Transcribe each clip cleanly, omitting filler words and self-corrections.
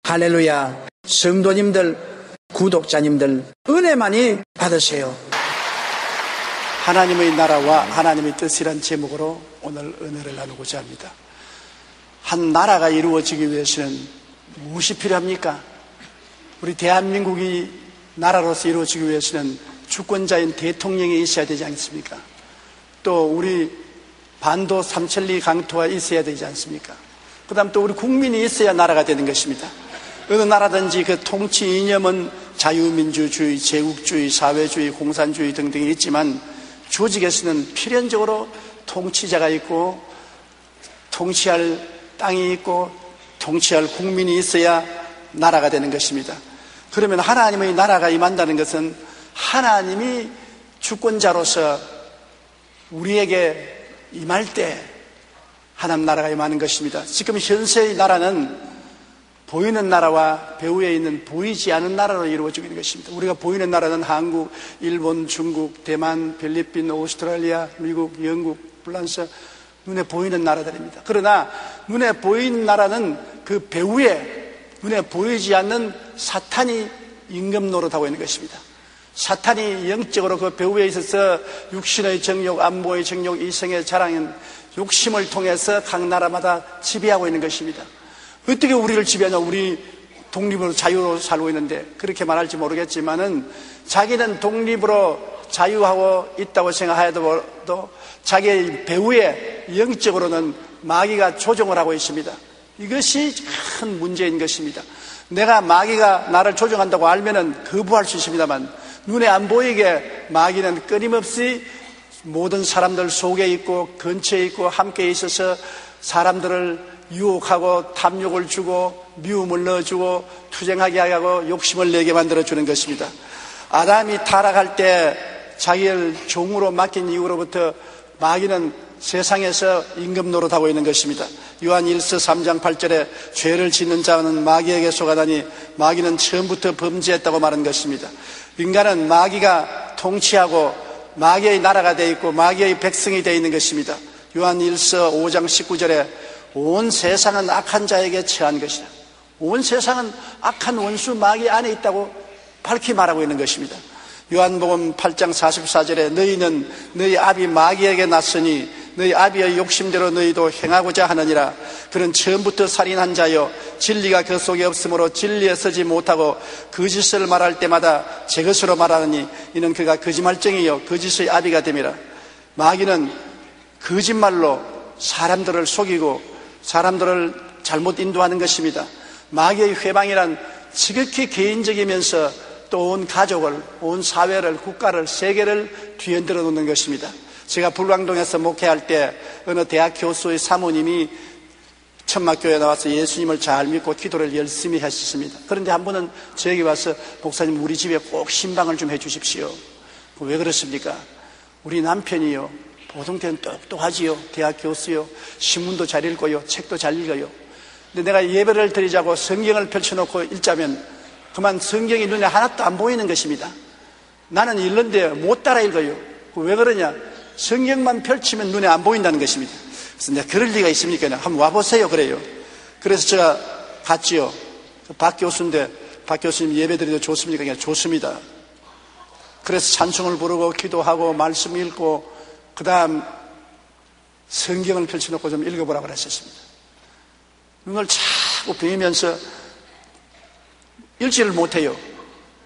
할렐루야. 성도님들, 구독자님들, 은혜 많이 받으세요. 하나님의 나라와 하나님의 뜻이란 제목으로 오늘 은혜를 나누고자 합니다. 한 나라가 이루어지기 위해서는 무엇이 필요합니까? 우리 대한민국이 나라로서 이루어지기 위해서는 주권자인 대통령이 있어야 되지 않습니까? 또 우리 반도 삼천리 강토가 있어야 되지 않습니까? 그 다음 또 우리 국민이 있어야 나라가 되는 것입니다. 어느 나라든지 그 통치 이념은 자유민주주의, 제국주의, 사회주의, 공산주의 등등이 있지만 조직에서는 필연적으로 통치자가 있고 통치할 땅이 있고 통치할 국민이 있어야 나라가 되는 것입니다. 그러면 하나님의 나라가 임한다는 것은 하나님이 주권자로서 우리에게 임할 때 하나님 나라가 임하는 것입니다. 지금 현세의 나라는 보이는 나라와 배후에 있는 보이지 않은 나라로 이루어지고 있는 것입니다. 우리가 보이는 나라는 한국, 일본, 중국, 대만, 필리핀, 오스트랄리아, 미국, 영국, 프랑스, 눈에 보이는 나라들입니다. 그러나 눈에 보이는 나라는 그 배후에 눈에 보이지 않는 사탄이 임금 노릇하고 있는 것입니다. 사탄이 영적으로 그 배후에 있어서 육신의 정욕, 안보의 정욕, 이성의 자랑인 욕심을 통해서 각 나라마다 지배하고 있는 것입니다. 어떻게 우리를 지배하냐? 우리 독립으로 자유로 살고 있는데 그렇게 말할지 모르겠지만은 자기는 독립으로 자유하고 있다고 생각하여도 자기의 배후에 영적으로는 마귀가 조종을 하고 있습니다. 이것이 큰 문제인 것입니다. 내가 마귀가 나를 조종한다고 알면은 거부할 수 있습니다만 눈에 안 보이게 마귀는 끊임없이 모든 사람들 속에 있고 근처에 있고 함께 있어서 사람들을 유혹하고 탐욕을 주고 미움을 넣어주고 투쟁하게 하고 욕심을 내게 만들어주는 것입니다. 아담이 타락할 때 자기를 종으로 맡긴 이후로부터 마귀는 세상에서 임금 노릇하고 있는 것입니다. 요한 1서 3장 8절에 죄를 짓는 자는 마귀에게 속아다니 마귀는 처음부터 범죄했다고 말한 것입니다. 인간은 마귀가 통치하고 마귀의 나라가 되어 있고 마귀의 백성이 되어 있는 것입니다. 요한 1서 5장 19절에 온 세상은 악한 자에게 처한 것이다. 온 세상은 악한 원수 마귀 안에 있다고 밝히 말하고 있는 것입니다. 요한복음 8장 44절에 너희는 너희 아비 마귀에게 났으니 너희 아비의 욕심대로 너희도 행하고자 하느니라. 그는 처음부터 살인한 자요 진리가 그 속에 없으므로 진리에 서지 못하고 거짓을 말할 때마다 제 것으로 말하느니 이는 그가 거짓말쟁이요 거짓의 아비가 됨이라. 마귀는 거짓말로 사람들을 속이고 사람들을 잘못 인도하는 것입니다. 마귀의 회방이란 지극히 개인적이면서 또 온 가족을, 온 사회를, 국가를, 세계를 뒤흔들어 놓는 것입니다. 제가 불광동에서 목회할 때 어느 대학 교수의 사모님이 천막교회에 나와서 예수님을 잘 믿고 기도를 열심히 하셨습니다. 그런데 한 번은 저에게 와서 목사님 우리 집에 꼭 신방을 좀 해주십시오. 왜 그렇습니까? 우리 남편이요 보통 때는 똑똑하지요. 대학 교수요. 신문도 잘 읽고요. 책도 잘 읽어요. 근데 내가 예배를 드리자고 성경을 펼쳐놓고 읽자면 그만 성경이 눈에 하나도 안 보이는 것입니다. 나는 읽는데 못 따라 읽어요. 왜 그러냐? 성경만 펼치면 눈에 안 보인다는 것입니다. 그래서 내가 그럴 리가 있습니까? 한번 와보세요. 그래요. 그래서 제가 갔지요. 박 교수인데 박 교수님 예배 드리도 좋습니까? 그냥 좋습니다. 그래서 찬송을 부르고 기도하고 말씀 읽고 그 다음 성경을 펼쳐놓고 좀 읽어보라고 하셨습니다. 눈을 자꾸 비비면서 읽지를 못해요.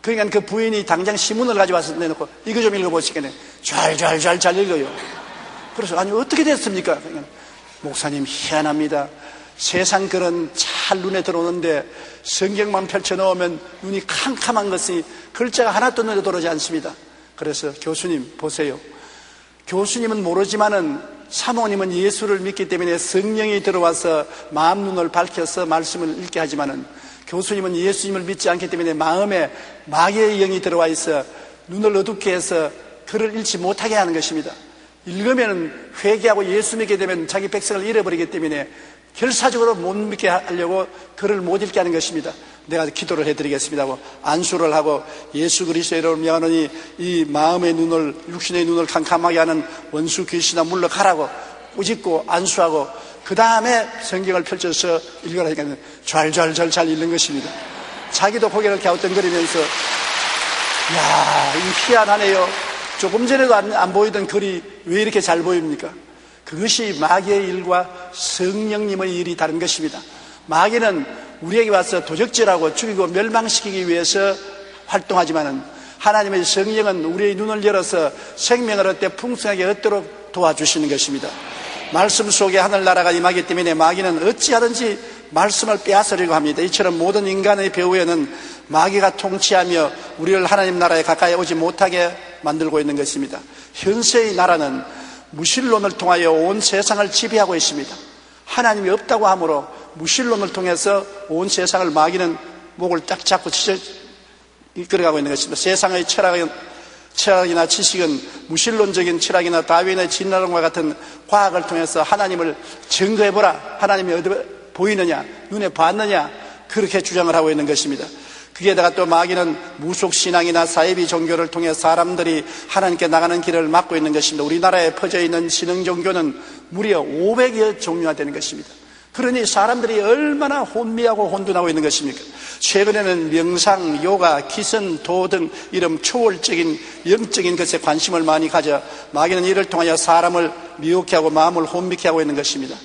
그러니까 그 부인이 당장 신문을 가져와서 내놓고 이거 좀 읽어보시겠네. 잘 읽어요. 그래서 아니 어떻게 됐습니까? 그러니까 목사님 희한합니다. 세상 글은 잘 눈에 들어오는데 성경만 펼쳐놓으면 눈이 캄캄한 것이 글자가 하나도 눈에 들어오지 않습니다. 그래서 교수님 보세요. 교수님은 모르지만은 사모님은 예수를 믿기 때문에 성령이 들어와서 마음 눈을 밝혀서 말씀을 읽게 하지만은 교수님은 예수님을 믿지 않기 때문에 마음에 마귀의 영이 들어와 있어 눈을 어둡게 해서 글을 읽지 못하게 하는 것입니다. 읽으면 회개하고 예수 믿게 되면 자기 백성을 잃어버리기 때문에 결사적으로 못 믿게 하려고 글을 못 읽게 하는 것입니다. 내가 기도를 해드리겠습니다 하고 안수를 하고 예수 그리스도의 이름을 명하노니 이 마음의 눈을 육신의 눈을 캄캄하게 하는 원수 귀신아 물러가라고 꾸짖고 안수하고 그 다음에 성경을 펼쳐서 읽으라니까 잘 읽는 것입니다. 자기도 고개를 갸우뚱거리면서 야, 이 희한하네요. 조금 전에도 안 보이던 글이 왜 이렇게 잘 보입니까? 그것이 마귀의 일과 성령님의 일이 다른 것입니다. 마귀는 우리에게 와서 도적질하고 죽이고 멸망시키기 위해서 활동하지만은 하나님의 성령은 우리의 눈을 열어서 생명을 얻되 풍성하게 얻도록 도와주시는 것입니다. 말씀 속에 하늘나라가 임하기 때문에 마귀는 어찌하든지 말씀을 빼앗으려고 합니다. 이처럼 모든 인간의 배후에는 마귀가 통치하며 우리를 하나님 나라에 가까이 오지 못하게 만들고 있는 것입니다. 현세의 나라는 무신론을 통하여 온 세상을 지배하고 있습니다. 하나님이 없다고 하므로 무신론을 통해서 온 세상을 마귀는 목을 딱 잡고 이끌어가고 있는 것입니다. 세상의 철학이나 지식은 무신론적인 철학이나 다윈의 진화론과 같은 과학을 통해서 하나님을 증거해보라, 하나님이 어디 보이느냐, 눈에 봤느냐, 그렇게 주장을 하고 있는 것입니다. 거기에다가 또 마귀는 무속신앙이나 사이비 종교를 통해 사람들이 하나님께 나가는 길을 막고 있는 것입니다. 우리나라에 퍼져 있는 신흥 종교는 무려 500여 종류가 되는 것입니다. 그러니 사람들이 얼마나 혼미하고 혼돈하고 있는 것입니까? 최근에는 명상, 요가, 기선, 도 등 이런 초월적인 영적인 것에 관심을 많이 가져 마귀는 이를 통하여 사람을 미혹해 하고 마음을 혼미케 하고 있는 것입니다.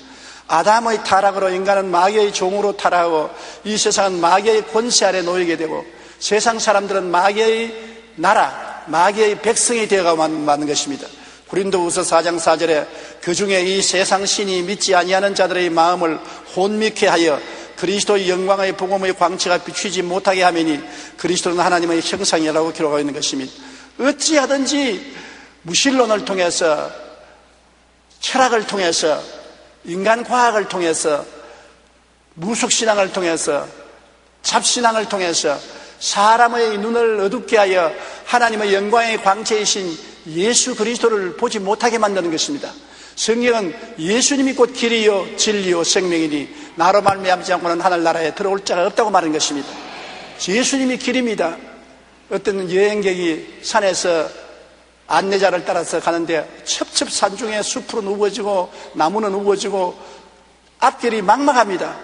아담의 타락으로 인간은 마귀의 종으로 타락하고 이 세상은 마귀의 권세 아래 놓이게 되고 세상 사람들은 마귀의 나라, 마귀의 백성이 되어가고 마는 것입니다. 고린도후서 4장 4절에 그중에 이 세상 신이 믿지 아니하는 자들의 마음을 혼미케 하여 그리스도의 영광의 복음의 광채가 비추지 못하게 하매니 그리스도는 하나님의 형상이라고 기록하고 있는 것입니다. 어찌하든지 무신론을 통해서, 철학을 통해서, 인간 과학을 통해서, 무속신앙을 통해서, 잡신앙을 통해서 사람의 눈을 어둡게 하여 하나님의 영광의 광채이신 예수 그리스도를 보지 못하게 만드는 것입니다. 성경은 예수님이 곧 길이요 진리요 생명이니 나로 말미암지 않고는 하늘나라에 들어올 자가 없다고 말하는 것입니다. 예수님이 길입니다. 어떤 여행객이 산에서 안내자를 따라서 가는데 첩첩산 중에 숲은 우거지고 나무는 우거지고 앞길이 막막합니다.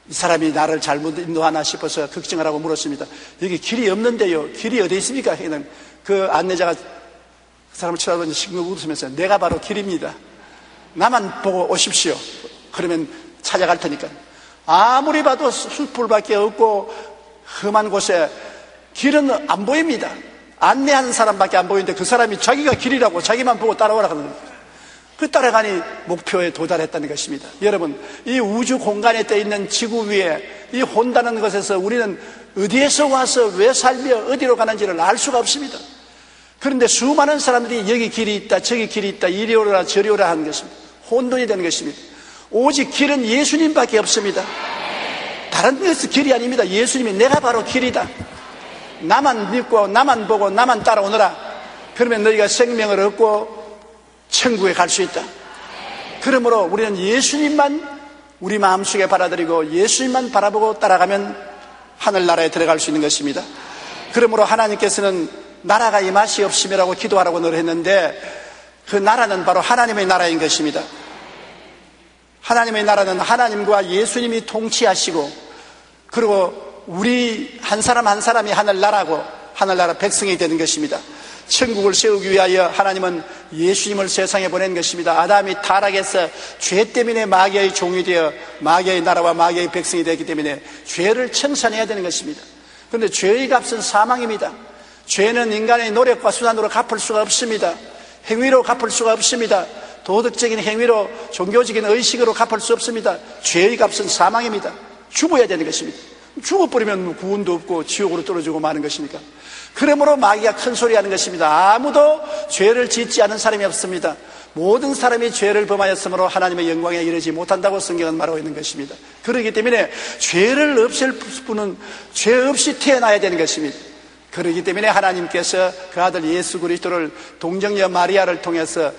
이 사람이 나를 잘못 인도하나 싶어서 걱정을 하고 물었습니다. 여기 길이 없는데요, 길이 어디 있습니까? 그 안내자가 그 사람을 쳐다보니 싱긋 웃으면서 내가 바로 길입니다. 나만 보고 오십시오. 그러면 찾아갈 테니까. 아무리 봐도 숲풀밖에 없고 험한 곳에 길은 안 보입니다. 안내하는 사람밖에 안 보이는데 그 사람이 자기가 길이라고 자기만 보고 따라오라 하는 겁니다. 그 따라가니 목표에 도달했다는 것입니다. 여러분, 이 우주 공간에 떠 있는 지구 위에 이 혼다는 것에서 우리는 어디에서 와서 왜 살며 어디로 가는지를 알 수가 없습니다. 그런데 수많은 사람들이 여기 길이 있다, 저기 길이 있다, 이리 오라 저리 오라 하는 것입니다. 혼돈이 되는 것입니다. 오직 길은 예수님밖에 없습니다. 다른 데서 길이 아닙니다. 예수님이 내가 바로 길이다. 나만 믿고 나만 보고 나만 따라오너라. 그러면 너희가 생명을 얻고 천국에 갈 수 있다. 그러므로 우리는 예수님만 우리 마음속에 받아들이고 예수님만 바라보고 따라가면 하늘나라에 들어갈 수 있는 것입니다. 그러므로 하나님께서는 나라가 임하시 없음이라고 기도하라고 늘 했는데 그 나라는 바로 하나님의 나라인 것입니다. 하나님의 나라는 하나님과 예수님이 통치하시고 그리고 우리 한 사람 한 사람이 하늘나라고 하늘나라 백성이 되는 것입니다. 천국을 세우기 위하여 하나님은 예수님을 세상에 보낸 것입니다. 아담이 타락해서 죄 때문에 마귀의 종이 되어 마귀의 나라와 마귀의 백성이 되었기 때문에 죄를 청산해야 되는 것입니다. 그런데 죄의 값은 사망입니다. 죄는 인간의 노력과 수단으로 갚을 수가 없습니다. 행위로 갚을 수가 없습니다. 도덕적인 행위로 종교적인 의식으로 갚을 수 없습니다. 죄의 값은 사망입니다. 죽어야 되는 것입니다. 죽어버리면 구원도 없고 지옥으로 떨어지고 마는 것이니까. 그러므로 마귀가 큰 소리하는 것입니다. 아무도 죄를 짓지 않은 사람이 없습니다. 모든 사람이 죄를 범하였으므로 하나님의 영광에 이르지 못한다고 성경은 말하고 있는 것입니다. 그렇기 때문에 죄를 없앨 분은 죄 없이 태어나야 되는 것입니다. 그렇기 때문에 하나님께서 그 아들 예수 그리스도를 동정녀 마리아를 통해서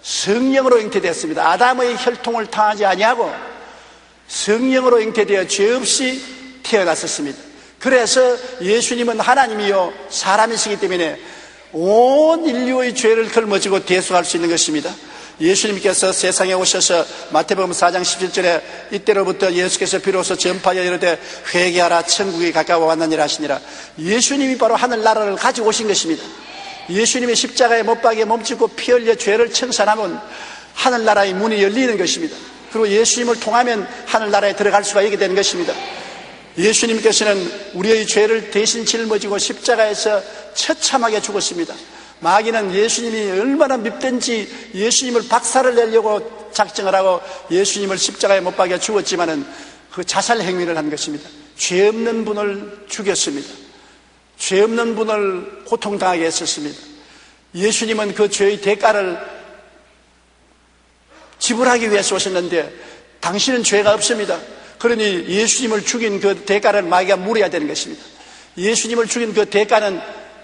성령으로 잉태되었습니다. 아담의 혈통을 당하지 아니하고 성령으로 잉태되어 죄 없이 태어났었습니다. 그래서 예수님은 하나님이요 사람이시기 때문에 온 인류의 죄를 걸머지고 대속할 수 있는 것입니다. 예수님께서 세상에 오셔서 마태복음 4장 17절에 이때로부터 예수께서 비로소 전파하여 이르되 회개하라 천국이 가까워 왔느니라 하시니라. 예수님이 바로 하늘나라를 가지고 오신 것입니다. 예수님이 십자가에 못 박에 몸짓고 피 흘려 죄를 청산하면 하늘나라의 문이 열리는 것입니다. 그리고 예수님을 통하면 하늘나라에 들어갈 수가 있게 되는 것입니다. 예수님께서는 우리의 죄를 대신 짊어지고 십자가에서 처참하게 죽었습니다. 마귀는 예수님이 얼마나 밉든지 예수님을 박살을 내려고 작정을 하고 예수님을 십자가에 못 박여 죽었지만은 그 자살 행위를 한 것입니다. 죄 없는 분을 죽였습니다. 죄 없는 분을 고통당하게 했었습니다. 예수님은 그 죄의 대가를 지불하기 위해서 오셨는데 당신은 죄가 없습니다. 그러니 예수님을 죽인 그 대가를 마귀가 물어야 되는 것입니다. 예수님을 죽인 그 대가는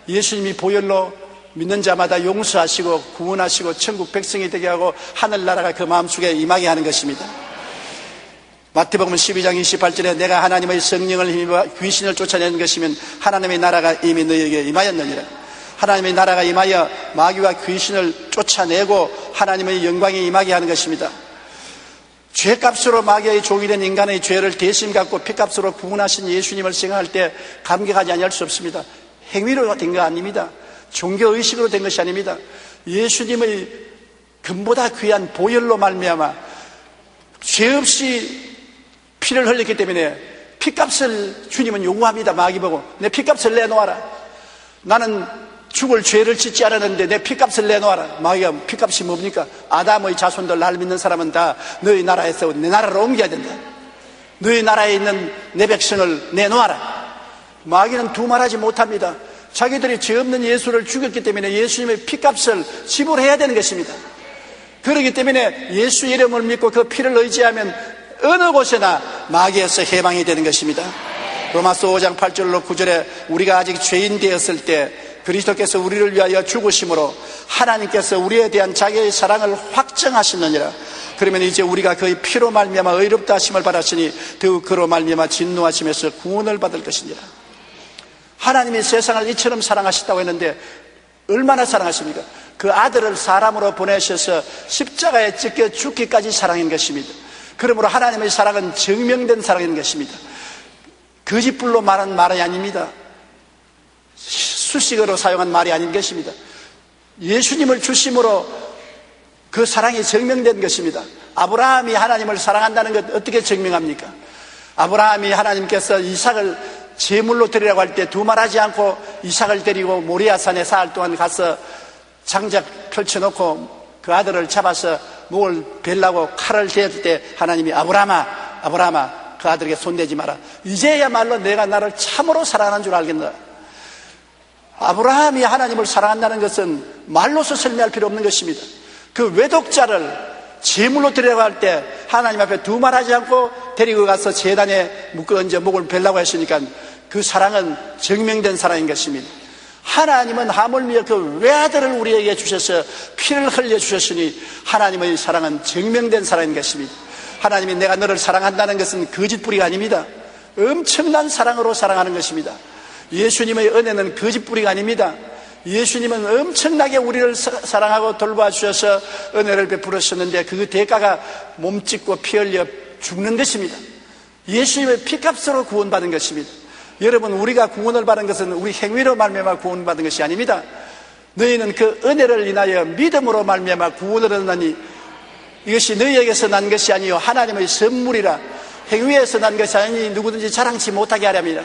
예수님이 보혈로 믿는 자마다 용서하시고 구원하시고 천국 백성이 되게 하고 하늘나라가 그 마음속에 임하게 하는 것입니다. 마태복음 12장 28절에 내가 하나님의 성령을 힘입어 귀신을 쫓아내는 것이면 하나님의 나라가 이미 너희에게 임하였느니라. 하나님의 나라가 임하여 마귀와 귀신을 쫓아내고 하나님의 영광이 임하게 하는 것입니다. 죄값으로 마귀의 종이 된 인간의 죄를 대신 갖고 피값으로 구원하신 예수님을 생각할 때 감격하지 아니할 수 없습니다. 행위로 된 거 아닙니다. 종교의식으로 된 것이 아닙니다. 예수님의 금보다 귀한 보혈로 말미암아 죄 없이 피를 흘렸기 때문에 피값을 주님은 요구합니다. 마귀 보고 내 피값을 내놓아라. 나는 죽을 죄를 짓지 않았는데 내 피값을 내놓아라. 마귀가 피값이 뭡니까? 아담의 자손들 날 믿는 사람은 다 너희 나라에서 내 나라로 옮겨야 된다. 너희 나라에 있는 내 백성을 내놓아라. 마귀는 두말하지 못합니다. 자기들이 죄 없는 예수를 죽였기 때문에 예수님의 피값을 지불해야 되는 것입니다. 그렇기 때문에 예수 이름을 믿고 그 피를 의지하면 어느 곳에나 마귀에서 해방이 되는 것입니다. 로마서 5장 8절로 9절에 우리가 아직 죄인 되었을 때 그리스도께서 우리를 위하여 죽으심으로 하나님께서 우리에 대한 자기의 사랑을 확정하시느니라. 그러면 이제 우리가 그의 피로 말미암아 의롭다 하심을 받았으니 더욱 그로 말미암아 진노하심에서 구원을 받을 것이니라. 하나님이 세상을 이처럼 사랑하셨다고 했는데 얼마나 사랑하십니까? 그 아들을 사람으로 보내셔서 십자가에 찢겨 죽기까지 사랑한 것입니다. 그러므로 하나님의 사랑은 증명된 사랑인 것입니다. 거짓불로 말한 말이 아닙니다. 수식어로 사용한 말이 아닌 것입니다. 예수님을 주심으로 그 사랑이 증명된 것입니다. 아브라함이 하나님을 사랑한다는 것 어떻게 증명합니까? 아브라함이 하나님께서 이삭을 제물로 드리라고 할 때 두말하지 않고 이삭을 데리고 모리아산에 사흘 동안 가서 장작 펼쳐놓고 그 아들을 잡아서 목을 베려고 칼을 대을 때 하나님이 아브라함아 아브라함아 그 아들에게 손대지 마라. 이제야말로 내가 나를 참으로 사랑하는 줄 알겠노라. 아브라함이 하나님을 사랑한다는 것은 말로서 설명할 필요 없는 것입니다. 그 외독자를 제물로 드리라고 할 때 하나님 앞에 두말하지 않고 데리고 가서 제단에 묶어 얹어 목을 베려고 했으니까 그 사랑은 증명된 사랑인 것입니다. 하나님은 하물며 그 외아들을 우리에게 주셔서 피를 흘려주셨으니 하나님의 사랑은 증명된 사랑인 것입니다. 하나님이 내가 너를 사랑한다는 것은 거짓부리가 아닙니다. 엄청난 사랑으로 사랑하는 것입니다. 예수님의 은혜는 거짓부리가 아닙니다. 예수님은 엄청나게 우리를 사랑하고 돌봐주셔서 은혜를 베풀으셨는데 그 대가가 몸짓고 피 흘려 죽는 것입니다. 예수님의 피값으로 구원받은 것입니다. 여러분, 우리가 구원을 받은 것은 우리 행위로 말미암아 구원받은 것이 아닙니다. 너희는 그 은혜를 인하여 믿음으로 말미암아 구원을 얻나니 이것이 너희에게서 난 것이 아니요 하나님의 선물이라. 행위에서 난 것이 아니니 누구든지 자랑치 못하게 하렵니다.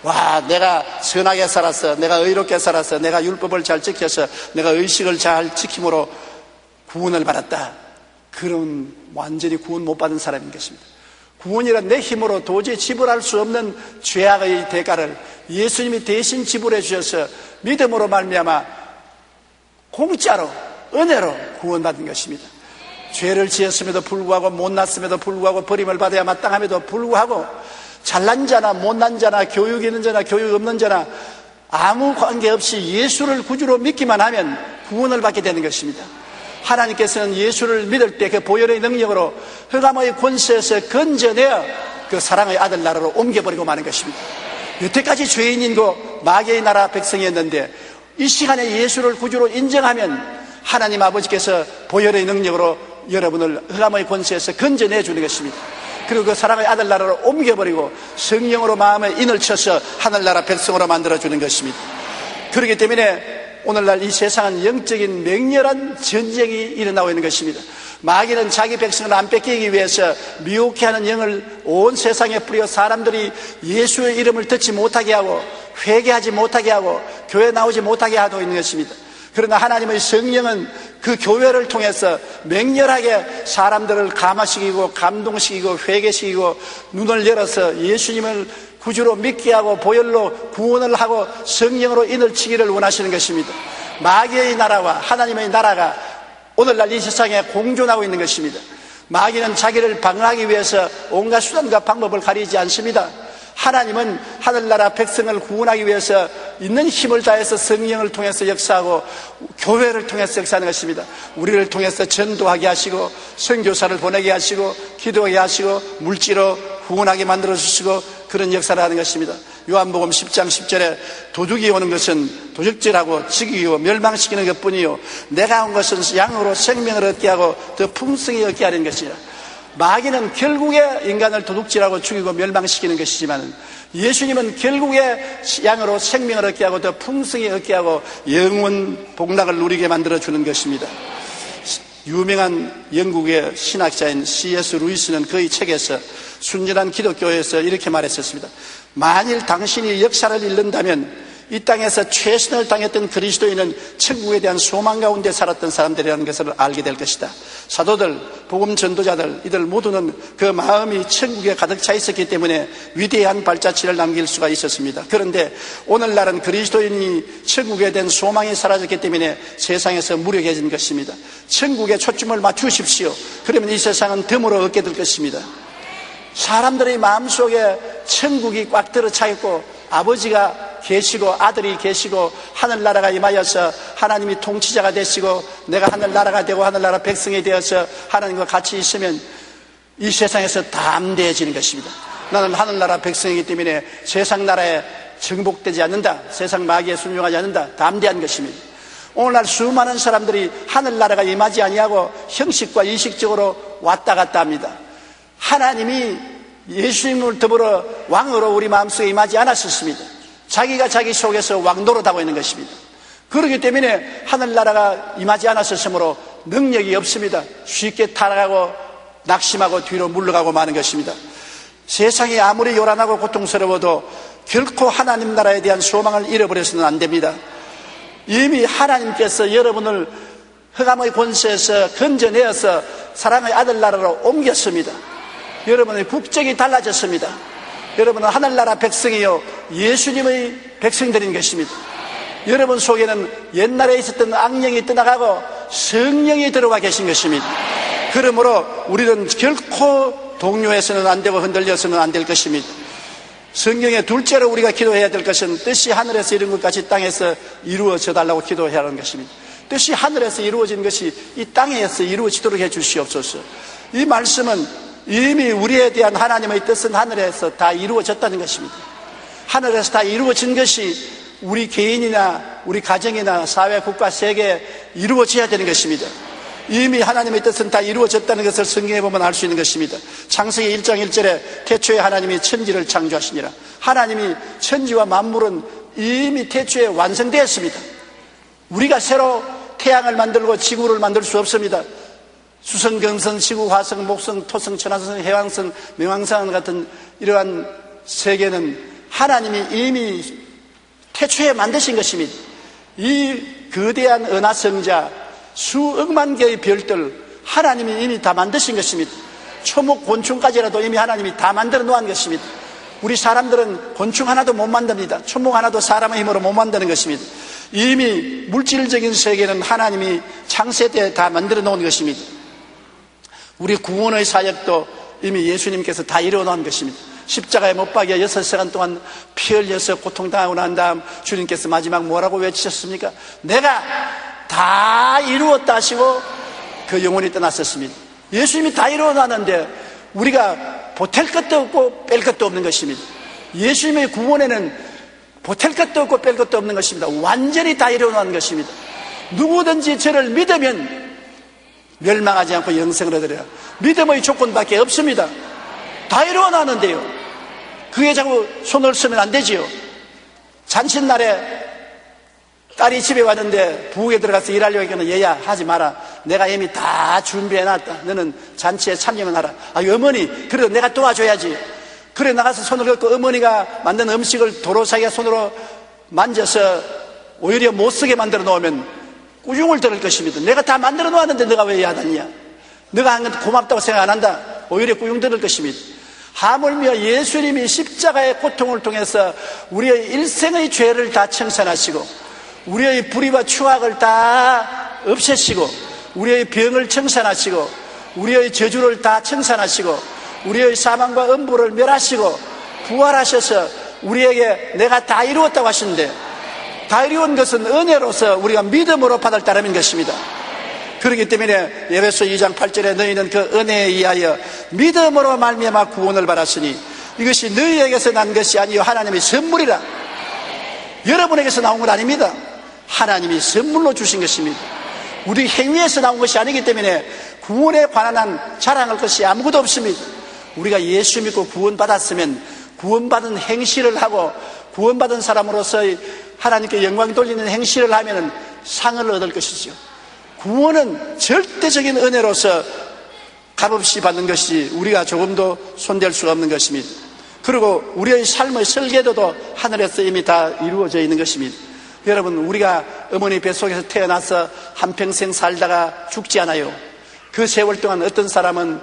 와, 내가 선하게 살았어, 내가 의롭게 살았어, 내가 율법을 잘 지켜서 내가 의식을 잘 지킴으로 구원을 받았다. 그런 완전히 구원 못 받은 사람인 것입니다. 구원이란 내 힘으로 도저히 지불할 수 없는 죄악의 대가를 예수님이 대신 지불해 주셔서 믿음으로 말미암아 공짜로 은혜로 구원받은 것입니다. 죄를 지었음에도 불구하고 못났음에도 불구하고 버림을 받아야 마땅함에도 불구하고 잘난 자나 못난 자나 교육 있는 자나 교육 없는 자나 아무 관계없이 예수를 구주로 믿기만 하면 구원을 받게 되는 것입니다. 하나님께서는 예수를 믿을 때 그 보혈의 능력으로 흑암의 권세에서 건져내어 그 사랑의 아들 나라로 옮겨버리고 마는 것입니다. 여태까지 죄인인 거 마귀의 나라 백성이었는데 이 시간에 예수를 구주로 인정하면 하나님 아버지께서 보혈의 능력으로 여러분을 흑암의 권세에서 건져내 주는 것입니다. 그리고 그 사랑의 아들 나라로 옮겨버리고 성령으로 마음에 인을 쳐서 하늘나라 백성으로 만들어주는 것입니다. 그렇기 때문에 오늘날 이 세상은 영적인 맹렬한 전쟁이 일어나고 있는 것입니다. 마귀는 자기 백성을 안 뺏기기 위해서 미혹해 하는 영을 온 세상에 뿌려 사람들이 예수의 이름을 듣지 못하게 하고 회개하지 못하게 하고 교회 나오지 못하게 하고 있는 것입니다. 그러나 하나님의 성령은 그 교회를 통해서 맹렬하게 사람들을 감화시키고 감동시키고 회개시키고 눈을 열어서 예수님을 구주로 믿게 하고 보혈로 구원을 하고 성령으로 인을 치기를 원하시는 것입니다. 마귀의 나라와 하나님의 나라가 오늘날 이 세상에 공존하고 있는 것입니다. 마귀는 자기를 방어하기 위해서 온갖 수단과 방법을 가리지 않습니다. 하나님은 하늘나라 백성을 구원하기 위해서 있는 힘을 다해서 성령을 통해서 역사하고 교회를 통해서 역사하는 것입니다. 우리를 통해서 전도하게 하시고 선교사를 보내게 하시고 기도하게 하시고 물질로 구원하게 만들어주시고 그런 역사를 하는 것입니다. 요한복음 10장 10절에 도둑이 오는 것은 도적질하고 죽이고 멸망시키는 것뿐이요 내가 온 것은 양으로 생명을 얻게 하고 더 풍성히 얻게 하는 것이라. 마귀는 결국에 인간을 도둑질하고 죽이고 멸망시키는 것이지만 예수님은 결국에 양으로 생명을 얻게 하고 더 풍성히 얻게 하고 영원 복락을 누리게 만들어주는 것입니다. 유명한 영국의 신학자인 C.S. 루이스는 그의 책에서 순전한 기독교에서 이렇게 말했었습니다. 만일 당신이 역사를 읽는다면 이 땅에서 최선을 당했던 그리스도인은 천국에 대한 소망 가운데 살았던 사람들이라는 것을 알게 될 것이다. 사도들, 복음 전도자들 이들 모두는 그 마음이 천국에 가득 차 있었기 때문에 위대한 발자취를 남길 수가 있었습니다. 그런데 오늘날은 그리스도인이 천국에 대한 소망이 사라졌기 때문에 세상에서 무력해진 것입니다. 천국에 초점을 맞추십시오. 그러면 이 세상은 덤으로 얻게 될 것입니다. 사람들의 마음속에 천국이 꽉 들어 차 있고 아버지가 계시고 아들이 계시고 하늘나라가 임하여서 하나님이 통치자가 되시고 내가 하늘나라가 되고 하늘나라 백성이 되어서 하나님과 같이 있으면 이 세상에서 담대해지는 것입니다. 나는 하늘나라 백성이기 때문에 세상 나라에 정복되지 않는다. 세상 마귀에 순종하지 않는다. 담대한 것입니다. 오늘날 수많은 사람들이 하늘나라가 임하지 아니하고 형식과 이식적으로 왔다 갔다 합니다. 하나님이 예수님을 더불어 왕으로 우리 마음속에 임하지 않았었습니다. 자기가 자기 속에서 왕노릇하고 있는 것입니다. 그렇기 때문에 하늘나라가 임하지 않았었으므로 능력이 없습니다. 쉽게 타락하고 낙심하고 뒤로 물러가고 마는 것입니다. 세상이 아무리 요란하고 고통스러워도 결코 하나님 나라에 대한 소망을 잃어버려서는 안 됩니다. 이미 하나님께서 여러분을 흑암의 권세에서 건져내어서 사랑의 아들 나라로 옮겼습니다. 여러분의 국적이 달라졌습니다. 여러분은 하늘나라 백성이요 예수님의 백성들인 것입니다. 여러분 속에는 옛날에 있었던 악령이 떠나가고 성령이 들어와 계신 것입니다. 그러므로 우리는 결코 동요해서는 안 되고 흔들려서는 안 될 것입니다. 성경의 둘째로 우리가 기도해야 될 것은 뜻이 하늘에서 이룬 것 같이 땅에서 이루어져 달라고 기도해야 하는 것입니다. 뜻이 하늘에서 이루어진 것이 이 땅에서 이루어지도록 해 주시옵소서. 이 말씀은 이미 우리에 대한 하나님의 뜻은 하늘에서 다 이루어졌다는 것입니다. 하늘에서 다 이루어진 것이 우리 개인이나 우리 가정이나 사회, 국가, 세계에 이루어져야 되는 것입니다. 이미 하나님의 뜻은 다 이루어졌다는 것을 성경에 보면 알 수 있는 것입니다. 창세기 1장 1절에 태초에 하나님이 천지를 창조하시니라. 하나님이 천지와 만물은 이미 태초에 완성되었습니다. 우리가 새로 태양을 만들고 지구를 만들 수 없습니다. 수성, 금성, 지구, 화성, 목성, 토성, 천왕성, 해왕성,冥왕성 같은 이러한 세계는 하나님이 이미 태초에 만드신 것입니다. 이 거대한 은하성자, 수억만 개의 별들 하나님이 이미 다 만드신 것입니다. 초목, 곤충까지라도 이미 하나님이 다 만들어 놓은 것입니다. 우리 사람들은 곤충 하나도 못 만듭니다. 초목 하나도 사람의 힘으로 못 만드는 것입니다. 이미 물질적인 세계는 하나님이 창세 때 다 만들어 놓은 것입니다. 우리 구원의 사역도 이미 예수님께서 다 이루어 놓은 것입니다. 십자가에 못 박여 6시간 동안 피 흘려서 고통당하고 난 다음 주님께서 마지막 뭐라고 외치셨습니까? 내가 다 이루었다 하시고 그 영혼이 떠났었습니다. 예수님이 다 이루어 놨는데 우리가 보탤 것도 없고 뺄 것도 없는 것입니다. 예수님의 구원에는 보탤 것도 없고 뺄 것도 없는 것입니다. 완전히 다 이루어 놓은 것입니다. 누구든지 저를 믿으면 멸망하지 않고 영생을 얻으리라. 믿음의 조건밖에 없습니다. 다 이루어 놨는데요. 그게 자꾸 손을 쓰면 안 되지요. 잔칫날에 딸이 집에 왔는데 부엌에 들어가서 일하려고 하니까 얘야 하지 마라. 내가 이미 다 준비해놨다. 너는 잔치에 참여만 하라. 아, 어머니 그래도 내가 도와줘야지. 그래 나가서 손을 걷고 어머니가 만든 음식을 도로 자기가 손으로 만져서 오히려 못쓰게 만들어 놓으면 꾸중을 들을 것입니다. 내가 다 만들어 놓았는데 너가 왜 야단이야? 너가 한 건 고맙다고 생각 안 한다. 오히려 꾸중 들을 것입니다. 하물며 예수님이 십자가의 고통을 통해서 우리의 일생의 죄를 다 청산하시고 우리의 불의와 추악을 다 없애시고 우리의 병을 청산하시고 우리의 저주를 다 청산하시고 우리의 사망과 음부를 멸하시고 부활하셔서 우리에게 내가 다 이루었다고 하시는데, 다 이루은 것은 은혜로서 우리가 믿음으로 받을 따름인 것입니다. 그렇기 때문에 에베소 2장 8절에 너희는 그 은혜에 의하여 믿음으로 말미암아 구원을 받았으니 이것이 너희에게서 난 것이 아니요 하나님의 선물이라. 여러분에게서 나온 건 아닙니다. 하나님이 선물로 주신 것입니다. 우리 행위에서 나온 것이 아니기 때문에 구원에 관한 자랑할 것이 아무것도 없습니다. 우리가 예수 믿고 구원받았으면 구원받은 행실을 하고 구원받은 사람으로서 하나님께 영광 돌리는 행실을 하면 상을 얻을 것이죠. 구원은 절대적인 은혜로서 값없이 받는 것이 우리가 조금도 손댈 수가 없는 것입니다. 그리고 우리의 삶의 설계도도 하늘에서 이미 다 이루어져 있는 것입니다. 여러분, 우리가 어머니 뱃속에서 태어나서 한평생 살다가 죽지 않아요. 그 세월 동안 어떤 사람은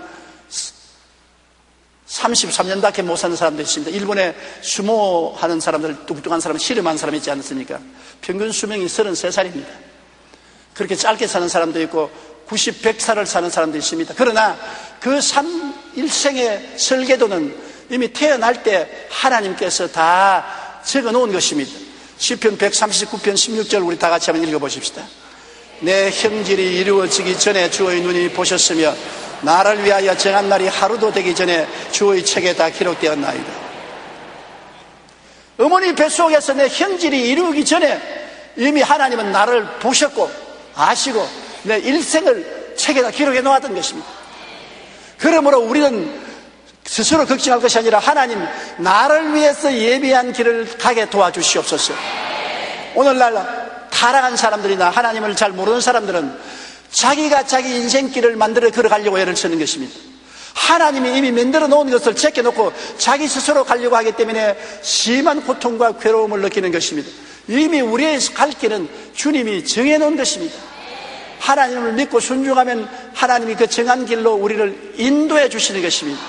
33년밖에 못 사는 사람도 있습니다. 일본에 수모하는 사람들, 뚱뚱한 사람, 씨름하는 사람 있지 않습니까? 평균 수명이 33살입니다. 그렇게 짧게 사는 사람도 있고 90, 100살을 사는 사람도 있습니다. 그러나 그 일생의 설계도는 이미 태어날 때 하나님께서 다 적어놓은 것입니다. 시편 139편 16절 우리 다 같이 한번 읽어보십시다. 내 형질이 이루어지기 전에 주의 눈이 보셨으며 나를 위하여 정한 날이 하루도 되기 전에 주의 책에 다 기록되었나이다. 어머니 뱃속에서 내 형질이 이루어지기 전에 이미 하나님은 나를 보셨고 아시고 내 일생을 책에다 기록해 놓았던 것입니다. 그러므로 우리는 스스로 걱정할 것이 아니라 하나님 나를 위해서 예비한 길을 가게 도와주시옵소서. 오늘날 타락한 사람들이나 하나님을 잘 모르는 사람들은 자기가 자기 인생길을 만들어 걸어가려고 애를 쓰는 것입니다. 하나님이 이미 만들어 놓은 것을 제껴놓고 자기 스스로 가려고 하기 때문에 심한 고통과 괴로움을 느끼는 것입니다. 이미 우리의 갈 길은 주님이 정해놓은 것입니다. 하나님을 믿고 순종하면 하나님이 그 정한 길로 우리를 인도해 주시는 것입니다.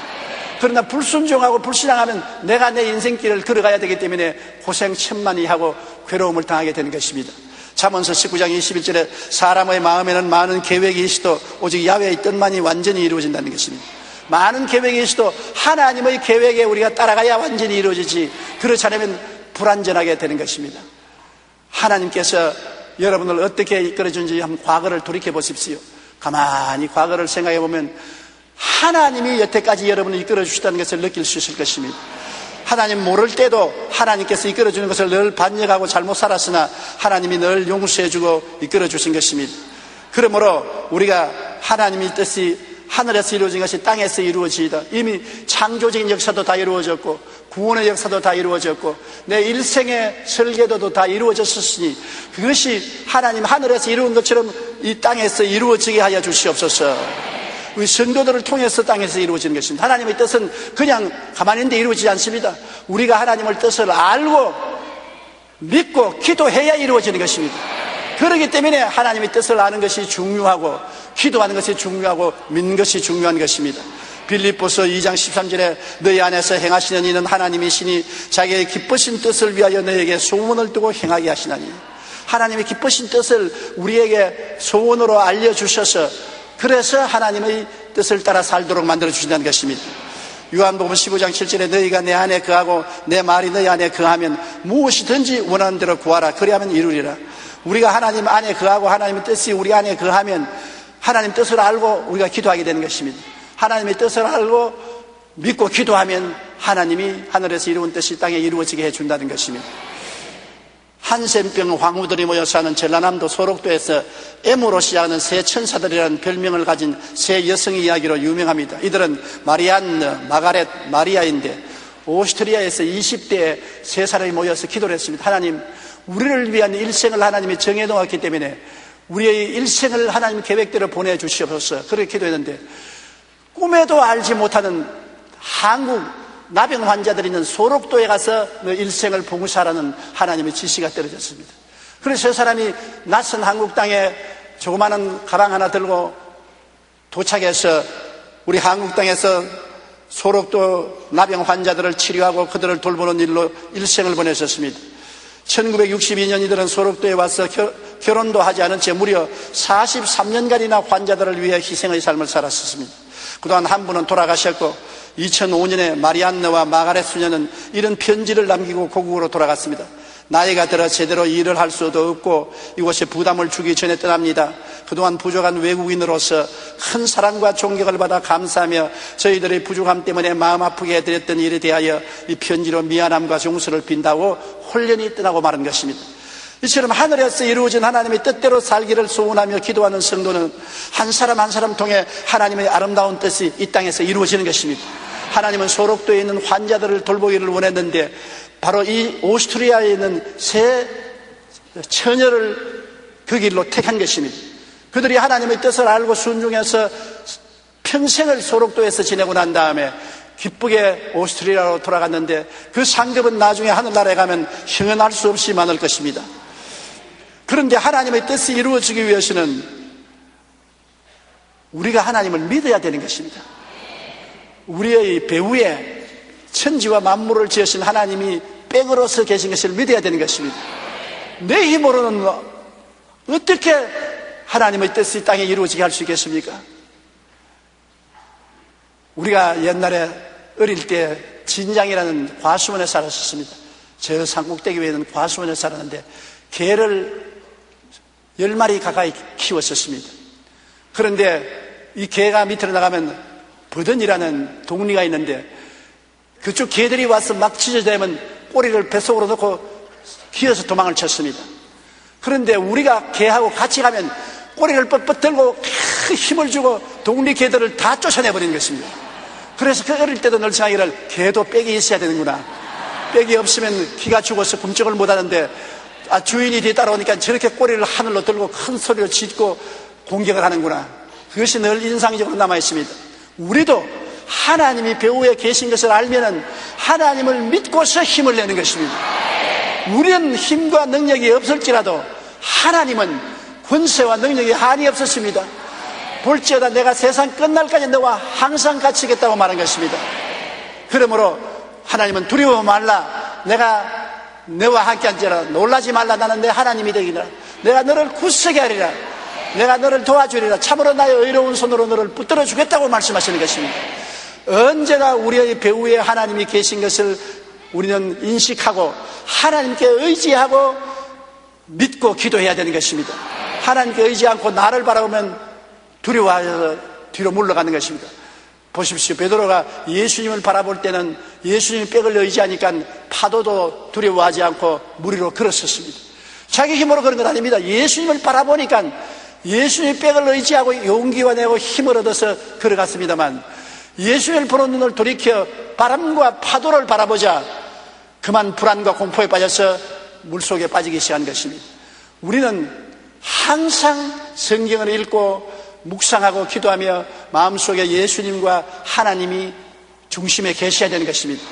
그러나 불순종하고 불신앙하면 내가 내 인생길을 걸어가야 되기 때문에 고생 천만히 하고 괴로움을 당하게 되는 것입니다. 잠언서 19장 21절에 사람의 마음에는 많은 계획이 있어도 오직 야훼의 뜻만이 완전히 이루어진다는 것입니다. 많은 계획이 있어도 하나님의 계획에 우리가 따라가야 완전히 이루어지지, 그렇지 않으면 불완전하게 되는 것입니다. 하나님께서 여러분을 어떻게 이끌어준지 한번 과거를 돌이켜 보십시오. 가만히 과거를 생각해 보면 하나님이 여태까지 여러분을 이끌어 주시다는 것을 느낄 수 있을 것입니다. 하나님 모를 때도 하나님께서 이끌어 주는 것을 늘 반역하고 잘못 살았으나 하나님이 늘 용서해 주고 이끌어 주신 것입니다. 그러므로 우리가 하나님의 뜻이 하늘에서 이루어진 것이 땅에서 이루어지이다. 이미 창조적인 역사도 다 이루어졌고 구원의 역사도 다 이루어졌고 내 일생의 설계도도 다 이루어졌으니 그것이 하나님 하늘에서 이루은 것처럼 이 땅에서 이루어지게 하여 주시옵소서. 우리 성도들을 통해서 땅에서 이루어지는 것입니다. 하나님의 뜻은 그냥 가만히 있는데 이루어지지 않습니다. 우리가 하나님의 뜻을 알고 믿고 기도해야 이루어지는 것입니다. 그렇기 때문에 하나님의 뜻을 아는 것이 중요하고 기도하는 것이 중요하고 믿는 것이 중요한 것입니다. 빌립보서 2장 13절에 너희 안에서 행하시는 이는 하나님이시니 자기의 기쁘신 뜻을 위하여 너희에게 소원을 두고 행하게 하시나니, 하나님의 기쁘신 뜻을 우리에게 소원으로 알려주셔서 그래서 하나님의 뜻을 따라 살도록 만들어주신다는 것입니다. 요한복음 15장 7절에 너희가 내 안에 거하고 내 말이 너희 안에 거하면 무엇이든지 원하는 대로 구하라 그리하면 이루리라. 우리가 하나님 안에 거하고 하나님의 뜻이 우리 안에 거하면 하나님 뜻을 알고 우리가 기도하게 되는 것입니다. 하나님의 뜻을 알고 믿고 기도하면 하나님이 하늘에서 이루은 뜻이 땅에 이루어지게 해준다는 것입니다. 한센병 황후들이 모여 사는 전라남도 소록도에서 M으로 시작하는 새 천사들이라는 별명을 가진 새 여성의 이야기로 유명합니다. 이들은 마리안느, 마가렛, 마리아인데 오스트리아에서 20대에 세 사람이 모여서 기도를 했습니다. 하나님, 우리를 위한 일생을 하나님이 정해놓았기 때문에 우리의 일생을 하나님 계획대로 보내주시옵소서. 그렇게 기도했는데 꿈에도 알지 못하는 한국 나병 환자들이 있는 소록도에 가서 일생을 봉사하라는 하나님의 지시가 떨어졌습니다. 그래서 저 사람이 낯선 한국 땅에 조그마한 가방 하나 들고 도착해서 우리 한국 땅에서 소록도 나병 환자들을 치료하고 그들을 돌보는 일로 일생을 보냈었습니다. 1962년 이들은 소록도에 와서 결혼도 하지 않은 채 무려 43년간이나 환자들을 위해 희생의 삶을 살았었습니다. 그동안 한 분은 돌아가셨고 2005년에 마리안느와 마가렛 수녀는 이런 편지를 남기고 고국으로 돌아갔습니다. 나이가 들어 제대로 일을 할 수도 없고 이곳에 부담을 주기 전에 떠납니다. 그동안 부족한 외국인으로서 큰 사랑과 존경을 받아 감사하며 저희들의 부족함 때문에 마음 아프게 해드렸던 일에 대하여 이 편지로 미안함과 용서를 빈다고 홀연히 떠나고 마는 것입니다. 이처럼 하늘에서 이루어진 하나님의 뜻대로 살기를 소원하며 기도하는 성도는 한 사람 한 사람 통해 하나님의 아름다운 뜻이 이 땅에서 이루어지는 것입니다. 하나님은 소록도에 있는 환자들을 돌보기를 원했는데 바로 이 오스트리아에 있는 세 처녀를 그 길로 택한 것입니다. 그들이 하나님의 뜻을 알고 순종해서 평생을 소록도에서 지내고 난 다음에 기쁘게 오스트리아로 돌아갔는데 그 상급은 나중에 하늘나라에 가면 형언할 수 없이 많을 것입니다. 그런데 하나님의 뜻이 이루어지기 위해서는 우리가 하나님을 믿어야 되는 것입니다. 우리의 배후에 천지와 만물을 지으신 하나님이 백으로서 계신 것을 믿어야 되는 것입니다. 내 힘으로는 어떻게 하나님의 뜻이 이 땅에 이루어지게 할 수 있겠습니까? 우리가 옛날에 어릴 때 진장이라는 과수원에 살았었습니다. 저 산꼭대기 위에는 과수원에 살았는데 개를 10마리 가까이 키웠었습니다. 그런데 이 개가 밑으로 나가면 버든이라는 동리가 있는데 그쪽 개들이 와서 막 짖어대면 꼬리를 뱃속으로 넣고 기어서 도망을 쳤습니다. 그런데 우리가 개하고 같이 가면 꼬리를 뻣뻣 들고 힘을 주고 동리 개들을 다 쫓아내버리는 것입니다. 그래서 그 어릴 때도 늘 생각하기를 개도 빽이 있어야 되는구나. 빽이 없으면 기가 죽어서 꿈쩍을 못하는데 주인이 뒤에 따라오니까 저렇게 꼬리를 하늘로 들고 큰 소리로 짖고 공격을 하는구나. 그것이 늘 인상적으로 남아있습니다. 우리도 하나님이 배후에 계신 것을 알면은 하나님을 믿고서 힘을 내는 것입니다. 우리는 힘과 능력이 없을지라도 하나님은 권세와 능력이 한이 없으십니다. 볼지어다 내가 세상 끝날까지 너와 항상 같이 있겠다고 말한 것입니다. 그러므로 하나님은 두려워 말라. 내가 너와 함께 한지라. 놀라지 말라. 나는 내 하나님이 되기라. 내가 너를 굳세게 하리라. 내가 너를 도와주리라. 참으로 나의 의로운 손으로 너를 붙들어 주겠다고 말씀하시는 것입니다. 언제나 우리의 배후에 하나님이 계신 것을 우리는 인식하고 하나님께 의지하고 믿고 기도해야 되는 것입니다. 하나님께 의지 않고 나를 바라보면 두려워해서 뒤로 물러가는 것입니다. 보십시오. 베드로가 예수님을 바라볼 때는 예수님의 백을 의지하니까 파도도 두려워하지 않고 물 위로 걸었었습니다. 자기 힘으로 그런 건 아닙니다. 예수님을 바라보니까 예수님의 백을 의지하고 용기와 내고 힘을 얻어서 걸어갔습니다만 예수님을 보는 눈을 돌이켜 바람과 파도를 바라보자 그만 불안과 공포에 빠져서 물속에 빠지기 시작한 것입니다. 우리는 항상 성경을 읽고 묵상하고 기도하며 마음속에 예수님과 하나님이 중심에 계셔야 되는 것입니다.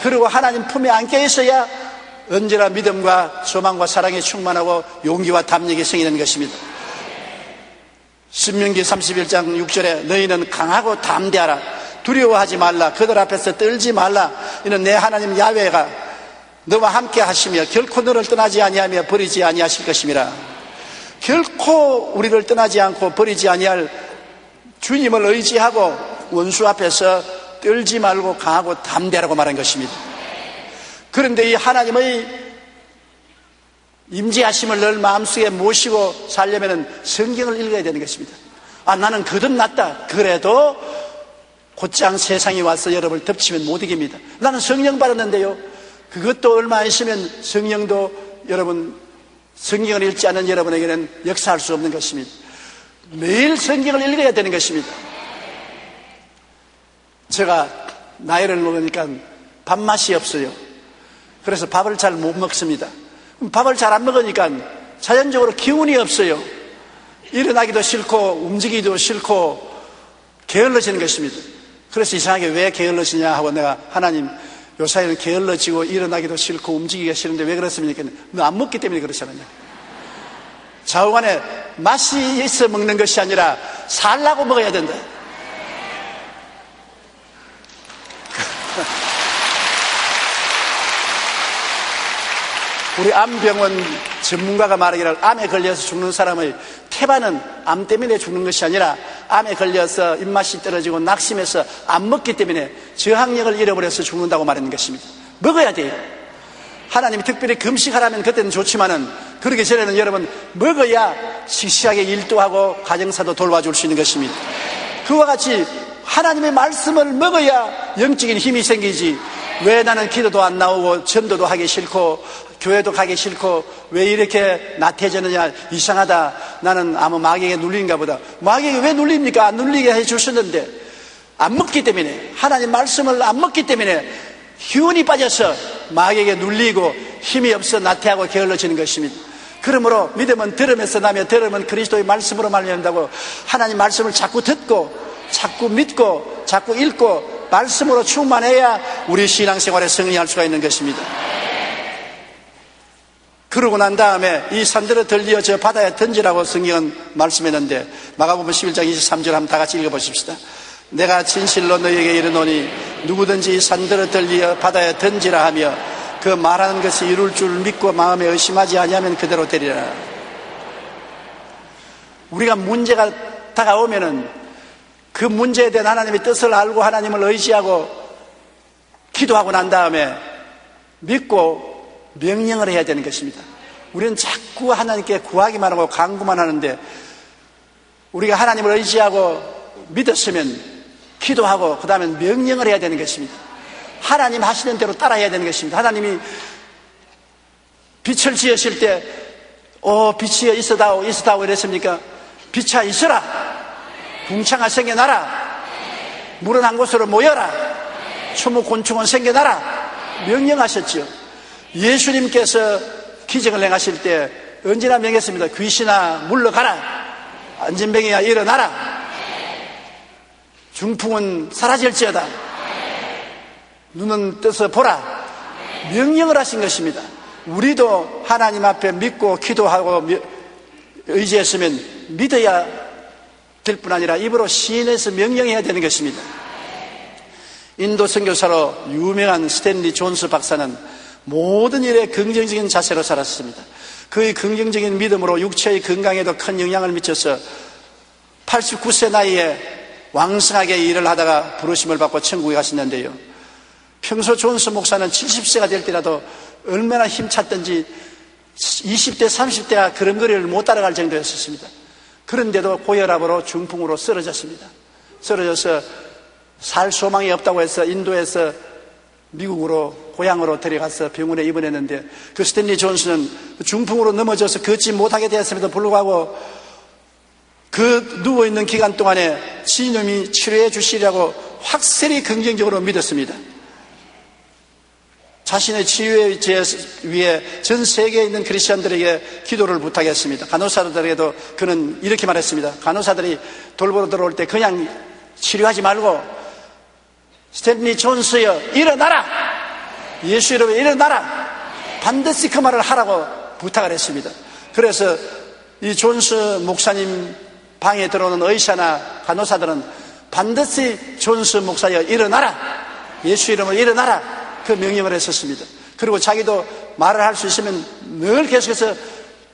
그리고 하나님 품에 안겨 있어야 언제나 믿음과 소망과 사랑에 충만하고 용기와 담력이 생기는 것입니다. 신명기 31장 6절에 너희는 강하고 담대하라. 두려워하지 말라. 그들 앞에서 떨지 말라. 이는 내 하나님 야훼가 너와 함께 하시며 결코 너를 떠나지 아니하며 버리지 아니하실 것임이라. 결코 우리를 떠나지 않고 버리지 아니할 주님을 의지하고 원수 앞에서 떨지 말고 강하고 담대하라고 말한 것입니다. 그런데 이 하나님의 임재하심을 늘 마음속에 모시고 살려면 성경을 읽어야 되는 것입니다. 나는 거듭났다. 그래도 곧장 세상이 와서 여러분을 덮치면 못 이깁니다. 나는 성령 받았는데요. 그것도 얼마 안 있으면 성령도 여러분 성경을 읽지 않은 여러분에게는 역사할 수 없는 것입니다. 매일 성경을 읽어야 되는 것입니다. 제가 나이를 먹으니까 밥맛이 없어요. 그래서 밥을 잘 못 먹습니다. 밥을 잘 안 먹으니까 자연적으로 기운이 없어요. 일어나기도 싫고 움직이기도 싫고 게을러지는 것입니다. 그래서 이상하게 왜 게을러지냐 하고 내가 하나님 요사이는 게을러지고 일어나기도 싫고 움직이기가 싫은데 왜 그렇습니까? 너 안 먹기 때문에 그렇잖아요. 좌우간에 맛이 있어 먹는 것이 아니라 살라고 먹어야 된다. 우리 암병원 전문가가 말하기를 암에 걸려서 죽는 사람의 태반은 암 때문에 죽는 것이 아니라 암에 걸려서 입맛이 떨어지고 낙심해서 안 먹기 때문에 저항력을 잃어버려서 죽는다고 말하는 것입니다. 먹어야 돼요. 하나님이 특별히 금식하라면 그때는 좋지만은 그러기 전에는 여러분 먹어야 씩씩하게 일도 하고 가정사도 돌봐줄 수 있는 것입니다. 그와 같이 하나님의 말씀을 먹어야 영적인 힘이 생기지. 왜 나는 기도도 안 나오고 전도도 하기 싫고 교회도 가기 싫고 왜 이렇게 나태해졌느냐, 이상하다, 나는 아무 마귀에게 눌린가 보다. 마귀에게 왜 눌립니까? 안 눌리게 해주셨는데 안 먹기 때문에, 하나님 말씀을 안 먹기 때문에 기운이 빠져서 마귀에게 눌리고 힘이 없어 나태하고 게을러지는 것입니다. 그러므로 믿음은 들음에서 나며 들음은 그리스도의 말씀으로 말미암는다고 하나님 말씀을 자꾸 듣고 자꾸 믿고 자꾸 읽고 말씀으로 충만해야 우리 신앙생활에 승리할 수가 있는 것입니다. 그러고 난 다음에 이 산들을 들리어 저 바다에 던지라고 성경은 말씀했는데 마가복음 11장 23절 한번 다 같이 읽어보십시다. 내가 진실로 너희에게 이르노니 누구든지 이 산들을 들리어 바다에 던지라 하며 그 말하는 것이 이룰 줄 믿고 마음에 의심하지 아니하면 그대로 되리라. 우리가 문제가 다가오면은 그 문제에 대한 하나님의 뜻을 알고 하나님을 의지하고 기도하고 난 다음에 믿고 명령을 해야 되는 것입니다. 우리는 자꾸 하나님께 구하기만 하고 간구만 하는데 우리가 하나님을 의지하고 믿었으면 기도하고 그 다음에 명령을 해야 되는 것입니다. 하나님 하시는 대로 따라해야 되는 것입니다. 하나님이 빛을 지으실 때 빛이 있어다오 이랬습니까? 빛아 있어라, 궁창아 생겨나라, 물은 한 곳으로 모여라, 초목 곤충은 생겨나라 명령하셨지요. 예수님께서 기적을 행하실 때 언제나 명했습니다. 귀신아 물러가라, 안진병이야 일어나라, 중풍은 사라질지어다, 눈은 떠서 보라 명령을 하신 것입니다. 우리도 하나님 앞에 믿고 기도하고 의지했으면 믿어야 될 뿐 아니라 입으로 시인해서 명령해야 되는 것입니다. 인도 선교사로 유명한 스탠리 존스 박사는 모든 일에 긍정적인 자세로 살았습니다. 그의 긍정적인 믿음으로 육체의 건강에도 큰 영향을 미쳐서 89세 나이에 왕성하게 일을 하다가 부르심을 받고 천국에 가셨는데요, 평소 존스 목사는 70세가 될 때라도 얼마나 힘찼던지 20대 30대가 걸음걸이를 못 따라갈 정도였었습니다. 그런데도 고혈압으로 중풍으로 쓰러졌습니다. 쓰러져서 살 소망이 없다고 해서 인도에서 미국으로 고향으로 데려가서 병원에 입원했는데 그 스탠리 존스는 중풍으로 넘어져서 걷지 못하게 되었음에도 불구하고 그 누워있는 기간 동안에 주님이 치료해 주시려고 확실히 긍정적으로 믿었습니다. 자신의 치유의 위해 전 세계에 있는 크리스천들에게 기도를 부탁했습니다. 간호사들에게도 그는 이렇게 말했습니다. 간호사들이 돌보러 들어올 때 그냥 치료하지 말고 스탠리 존스여 일어나라, 예수 이름으로 일어나라, 반드시 그 말을 하라고 부탁을 했습니다. 그래서 이 존스 목사님 방에 들어오는 의사나 간호사들은 반드시 존스 목사여 일어나라, 예수 이름으로 일어나라 그 명령을 했었습니다. 그리고 자기도 말을 할 수 있으면 늘 계속해서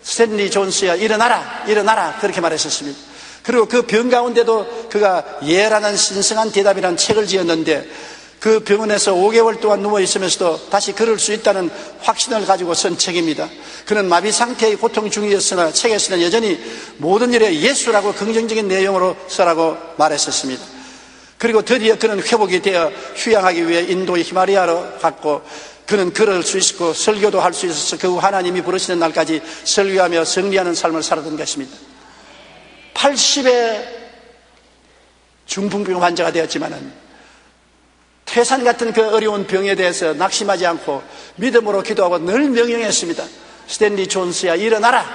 스탠리 존스야 일어나라 일어나라 그렇게 말했었습니다. 그리고 그 병 가운데도 그가 예라는 신성한 대답이라는 책을 지었는데 그 병원에서 5개월 동안 누워 있으면서도 다시 걸을 수 있다는 확신을 가지고 쓴 책입니다. 그는 마비 상태의 고통 중이었으나 책에서는 여전히 모든 일에 예수라고 긍정적인 내용으로 써라고 말했었습니다. 그리고 드디어 그는 회복이 되어 휴양하기 위해 인도의 히말라야로 갔고 그는 걸을 수 있었고 설교도 할 수 있어서 그 후 하나님이 부르시는 날까지 설교하며 승리하는 삶을 살았던 것입니다. 80의 중풍병 환자가 되었지만은 태산 같은 그 어려운 병에 대해서 낙심하지 않고 믿음으로 기도하고 늘 명령했습니다. 스탠리 존스야 일어나라.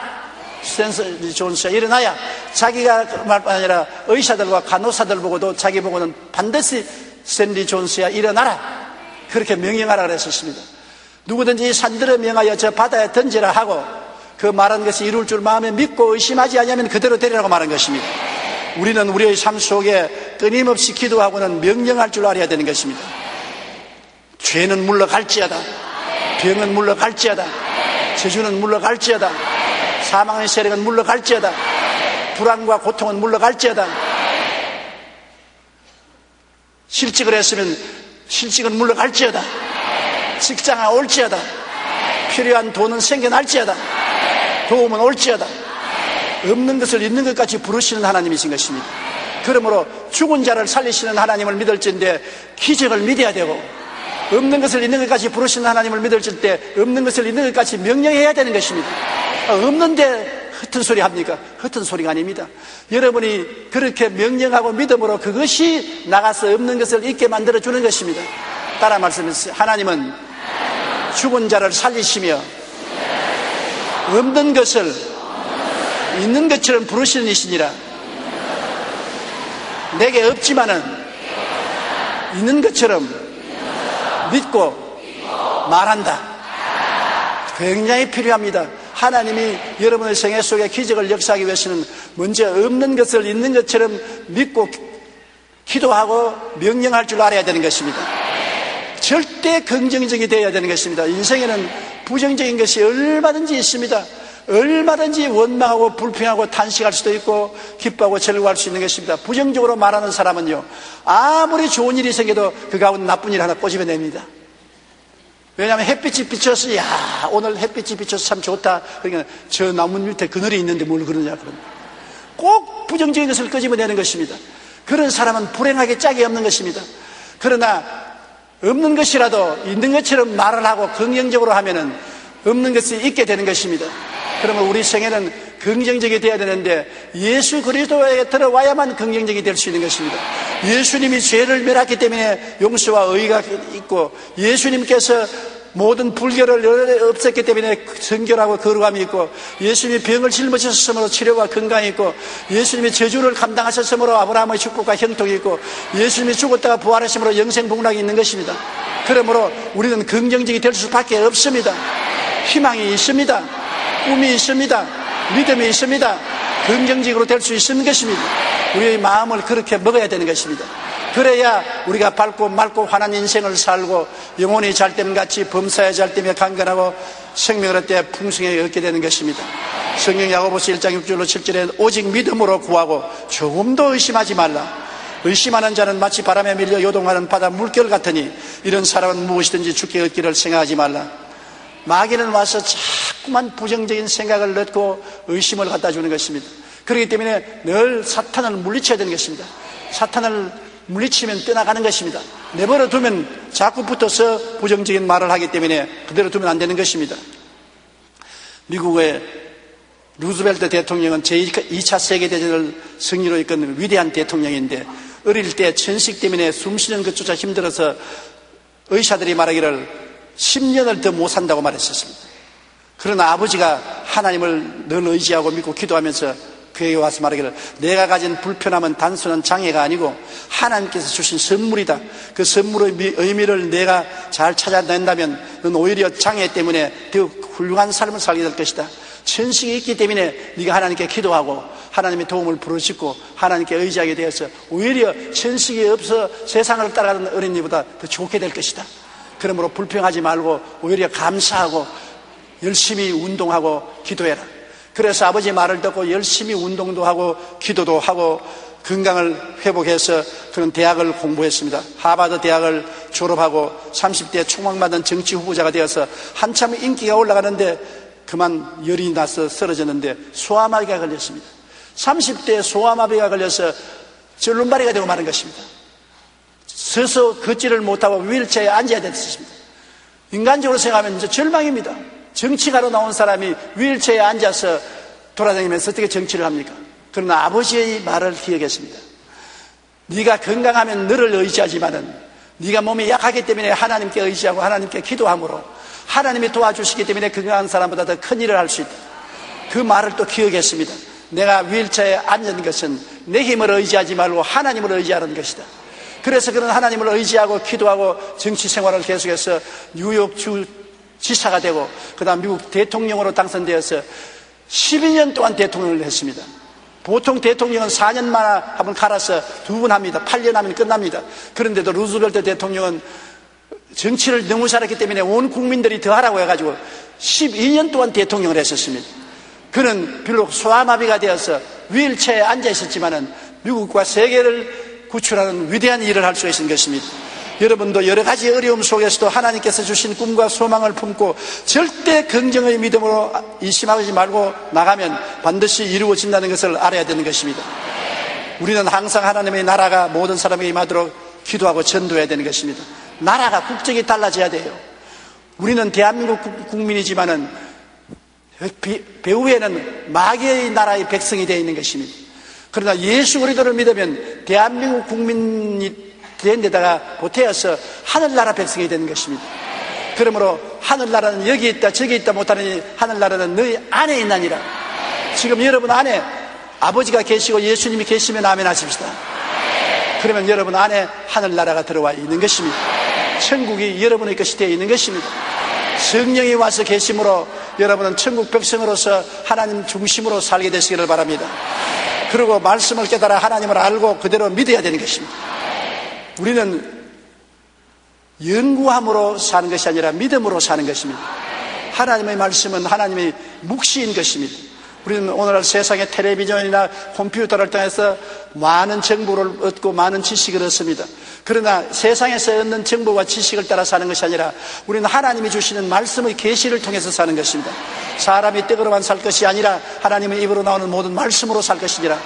스탠리 존스야 일어나야 자기가 말뿐 아니라 의사들과 간호사들 보고도 자기 보고는 반드시 스탠리 존스야 일어나라. 그렇게 명령하라 그랬었습니다. 누구든지 산들을 명하여 저 바다에 던지라 하고 그 말한 것이 이룰 줄 마음에 믿고 의심하지 않으면 그대로 되리라고 말한 것입니다. 우리는 우리의 삶 속에 끊임없이 기도하고는 명령할 줄 알아야 되는 것입니다. 죄는 물러갈지어다. 병은 물러갈지어다. 저주는 물러갈지어다. 사망의 세력은 물러갈지어다. 불안과 고통은 물러갈지어다. 실직을 했으면 실직은 물러갈지어다. 직장에 올지어다. 필요한 돈은 생겨날지어다. 도움은 올지어다. 없는 것을 있는 것 같이 부르시는 하나님이신 것입니다. 그러므로 죽은 자를 살리시는 하나님을 믿을진데 기적을 믿어야 되고, 없는 것을 있는 것 같이 부르시는 하나님을 믿을질 때 없는 것을 있는 것 같이 명령해야 되는 것입니다. 없는데 흩은 소리 합니까? 흩은 소리가 아닙니다. 여러분이 그렇게 명령하고 믿음으로 그것이 나가서 없는 것을 있게 만들어주는 것입니다. 따라 말씀하세요. 하나님은 죽은 자를 살리시며 없는 것을 있는 것처럼 부르시는 이시니라. 내게 없지만은 있는 것처럼 믿고 말한다. 굉장히 필요합니다. 하나님이 여러분의 생애 속에 기적을 역사하기 위해서는 먼저 없는 것을 있는 것처럼 믿고 기도하고 명령할 줄 알아야 되는 것입니다. 절대 긍정적이 되어야 되는 것입니다. 인생에는 부정적인 것이 얼마든지 있습니다. 얼마든지 원망하고 불평하고 탄식할 수도 있고 기뻐하고 즐거워할 수 있는 것입니다. 부정적으로 말하는 사람은요, 아무리 좋은 일이 생겨도 그 가운데 나쁜 일 하나 꼬집어냅니다. 왜냐하면 햇빛이 비쳐서, 야, 오늘 햇빛이 비쳐서 참 좋다. 그러니까 저 나무 밑에 그늘이 있는데 뭘 그러냐, 그런. 꼭 부정적인 것을 끄집어내는 것입니다. 그런 사람은 불행하게 짝이 없는 것입니다. 그러나 없는 것이라도 있는 것처럼 말을 하고 긍정적으로 하면은 없는 것이 있게 되는 것입니다. 그러면 우리 생애는 긍정적이 되어야 되는데 예수 그리스도에 들어와야만 긍정적이 될 수 있는 것입니다. 예수님이 죄를 멸했기 때문에 용서와 의가 있고, 예수님께서 모든 불결을 없앴기 때문에 성결하고 거룩함이 있고, 예수님이 병을 짊어지셨으므로 치료와 건강이 있고, 예수님이 저주를 감당하셨으므로 아브라함의 축복과 형통이 있고, 예수님이 죽었다가 부활하심으로 영생 복락이 있는 것입니다. 그러므로 우리는 긍정적이 될 수밖에 없습니다. 희망이 있습니다. 꿈이 있습니다. 믿음이 있습니다. 긍정적으로 될 수 있는 것입니다. 우리의 마음을 그렇게 먹어야 되는 것입니다. 그래야 우리가 밝고 맑고 환한 인생을 살고 영혼이 잘됨같이 범사에 잘되며 강건하고 생명을 얻되 풍성하게 얻게 되는 것입니다. 성경 야고보서 1장 6절로 7절에 오직 믿음으로 구하고 조금도 의심하지 말라. 의심하는 자는 마치 바람에 밀려 요동하는 바다 물결 같으니 이런 사람은 무엇이든지 죽게 얻기를 생각하지 말라. 마귀는 와서 자꾸만 부정적인 생각을 넣고 의심을 갖다 주는 것입니다. 그렇기 때문에 늘 사탄을 물리쳐야 되는 것입니다. 사탄을 물리치면 떠나가는 것입니다. 내버려 두면 자꾸 붙어서 부정적인 말을 하기 때문에 그대로 두면 안 되는 것입니다. 미국의 루즈벨트 대통령은 제2차 세계대전을 승리로 이끈 위대한 대통령인데, 어릴 때 천식 때문에 숨쉬는 것조차 힘들어서 의사들이 말하기를 10년을 더 못 산다고 말했었습니다. 그러나 아버지가 하나님을 늘 의지하고 믿고 기도하면서 그에게 와서 말하기를, 내가 가진 불편함은 단순한 장애가 아니고 하나님께서 주신 선물이다. 그 선물의 의미를 내가 잘 찾아낸다면 넌 오히려 장애 때문에 더 훌륭한 삶을 살게 될 것이다. 천식이 있기 때문에 네가 하나님께 기도하고 하나님의 도움을 부르짖고 하나님께 의지하게 되어서 오히려 천식이 없어 세상을 따라가는 어린이보다 더 좋게 될 것이다. 그러므로 불평하지 말고 오히려 감사하고 열심히 운동하고 기도해라. 그래서 아버지 말을 듣고 열심히 운동도 하고 기도도 하고 건강을 회복해서 그런 대학을 공부했습니다. 하버드 대학을 졸업하고 30대에 총망받은 정치 후보자가 되어서 한참 인기가 올라가는데 그만 열이 나서 쓰러졌는데 소아마비가 걸렸습니다. 30대에 소아마비가 걸려서 절름발이가 되고 마는 것입니다. 서서 걷지를 못하고 휠체어에 앉아야 됐습니다. 인간적으로 생각하면 이제 절망입니다. 정치가로 나온 사람이 휠체어에 앉아서 돌아다니면서 어떻게 정치를 합니까? 그러나 아버지의 말을 기억했습니다. 네가 건강하면 너를 의지하지만은 네가 몸이 약하기 때문에 하나님께 의지하고 하나님께 기도함으로 하나님이 도와주시기 때문에 건강한 사람보다 더 큰 일을 할 수 있다. 그 말을 또 기억했습니다. 내가 휠체어에 앉은 것은 내 힘을 의지하지 말고 하나님을 의지하는 것이다. 그래서 그런 하나님을 의지하고 기도하고 정치 생활을 계속해서 뉴욕주 지사가 되고 그 다음 미국 대통령으로 당선되어서 12년 동안 대통령을 했습니다. 보통 대통령은 4년만 한번 갈아서 2번 합니다. 8년 하면 끝납니다. 그런데도 루즈벨트 대통령은 정치를 너무 잘했기 때문에 온 국민들이 더 하라고 해가지고 12년 동안 대통령을 했었습니다. 그는 비록 소아마비가 되어서 휠체어에 앉아 있었지만은 미국과 세계를 구출하는 위대한 일을 할 수 있는 것입니다. 여러분도 여러 가지 어려움 속에서도 하나님께서 주신 꿈과 소망을 품고 절대 긍정의 믿음으로 이심하지 말고 나가면 반드시 이루어진다는 것을 알아야 되는 것입니다. 우리는 항상 하나님의 나라가 모든 사람에게 임하도록 기도하고 전도해야 되는 것입니다. 나라가 국적이 달라져야 돼요. 우리는 대한민국 국민이지만은 배후에는 마귀의 나라의 백성이 되어 있는 것입니다. 그러나 예수 그리스도를 믿으면 대한민국 국민이 된 데다가 보태어서 하늘나라 백성이 되는 것입니다. 그러므로 하늘나라는 여기 있다 저기 있다 못하느니 하늘나라는 너희 안에 있나니라. 지금 여러분 안에 아버지가 계시고 예수님이 계시면 아멘 하십시다. 그러면 여러분 안에 하늘나라가 들어와 있는 것입니다. 천국이 여러분의 것이 되어 있는 것입니다. 성령이 와서 계심으로 여러분은 천국 백성으로서 하나님 중심으로 살게 되시기를 바랍니다. 그리고 말씀을 깨달아 하나님을 알고 그대로 믿어야 되는 것입니다. 우리는 연구함으로 사는 것이 아니라 믿음으로 사는 것입니다. 하나님의 말씀은 하나님의 묵시인 것입니다. 우리는 오늘날 세상의 텔레비전이나 컴퓨터를 통해서 많은 정보를 얻고 많은 지식을 얻습니다. 그러나 세상에서 얻는 정보와 지식을 따라 사는 것이 아니라 우리는 하나님이 주시는 말씀의 계시를 통해서 사는 것입니다. 사람이 떡으로만 살 것이 아니라 하나님의 입으로 나오는 모든 말씀으로 살 것이니라.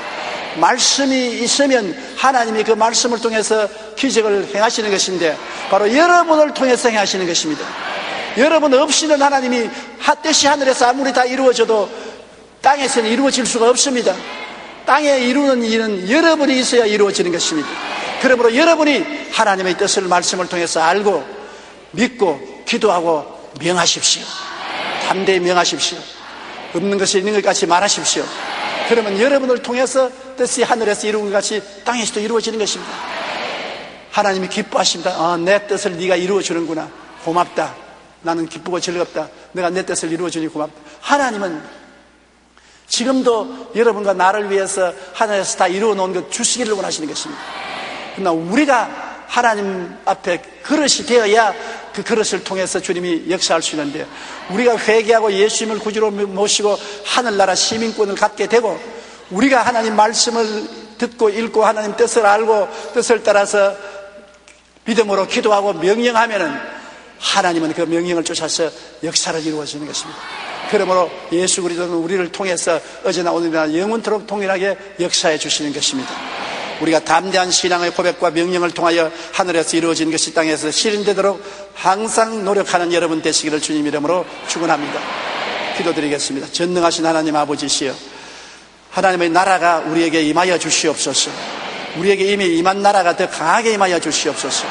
말씀이 있으면 하나님이 그 말씀을 통해서 기적을 행하시는 것인데 바로 여러분을 통해서 행하시는 것입니다. 여러분 없이는 하나님이 뜻이 하늘에서 아무리 다 이루어져도 땅에서는 이루어질 수가 없습니다. 땅에 이루는 일은 여러분이 있어야 이루어지는 것입니다. 그러므로 여러분이 하나님의 뜻을 말씀을 통해서 알고 믿고 기도하고 명하십시오. 담대히 명하십시오. 없는 것이 있는 것 같이 말하십시오. 그러면 여러분을 통해서 뜻이 하늘에서 이루어진 것 같이 땅에서도 이루어지는 것입니다. 하나님이 기뻐하십니다. 내 뜻을 네가 이루어주는구나. 고맙다. 나는 기쁘고 즐겁다. 내가 내 뜻을 이루어주니 고맙다. 하나님은 지금도 여러분과 나를 위해서 하늘에서 다 이루어 놓은 것 주시기를 원하시는 것입니다. 그러나 우리가 하나님 앞에 그릇이 되어야 그 그릇을 통해서 주님이 역사할 수 있는데 우리가 회개하고 예수님을 구주로 모시고 하늘나라 시민권을 갖게 되고 우리가 하나님 말씀을 듣고 읽고 하나님 뜻을 알고 뜻을 따라서 믿음으로 기도하고 명령하면은 하나님은 그 명령을 쫓아서 역사를 이루어지는 것입니다. 그러므로 예수 그리스도는 우리를 통해서 어제나 오늘이나 영원토록 동일하게 역사해 주시는 것입니다. 우리가 담대한 신앙의 고백과 명령을 통하여 하늘에서 이루어진 것이 땅에서 실현되도록 항상 노력하는 여러분 되시기를 주님 이름으로 축원합니다. 기도드리겠습니다. 전능하신 하나님 아버지시여, 하나님의 나라가 우리에게 임하여 주시옵소서. 우리에게 이미 임한 나라가 더 강하게 임하여 주시옵소서.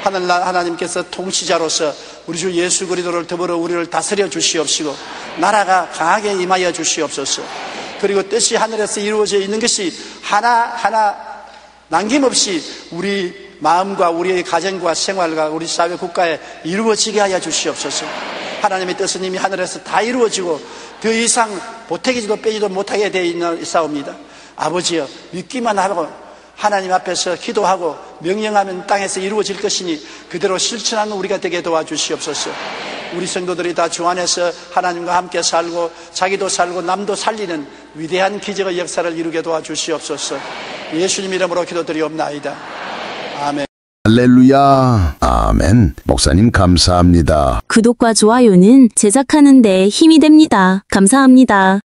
하나님께서 통치자로서 우리 주 예수 그리스도를 더불어 우리를 다스려 주시옵시고 나라가 강하게 임하여 주시옵소서. 그리고 뜻이 하늘에서 이루어져 있는 것이 하나하나 남김없이 우리 마음과 우리의 가정과 생활과 우리 사회 국가에 이루어지게 하여 주시옵소서. 하나님의 뜻은 이미 하늘에서 다 이루어지고 더 이상 보태기지도 빼지도 못하게 되어 있는 사옵니다. 아버지여, 믿기만 하고 하나님 앞에서 기도하고 명령하면 땅에서 이루어질 것이니 그대로 실천하는 우리가 되게 도와주시옵소서. 우리 성도들이 다 주 안에서 하나님과 함께 살고 자기도 살고 남도 살리는 위대한 기적의 역사를 이루게 도와주시옵소서. 예수님 이름으로 기도드리옵나이다. 아멘. 할렐루야. 아멘. 목사님 감사합니다. 구독과 좋아요는 제작하는 데 힘이 됩니다. 감사합니다.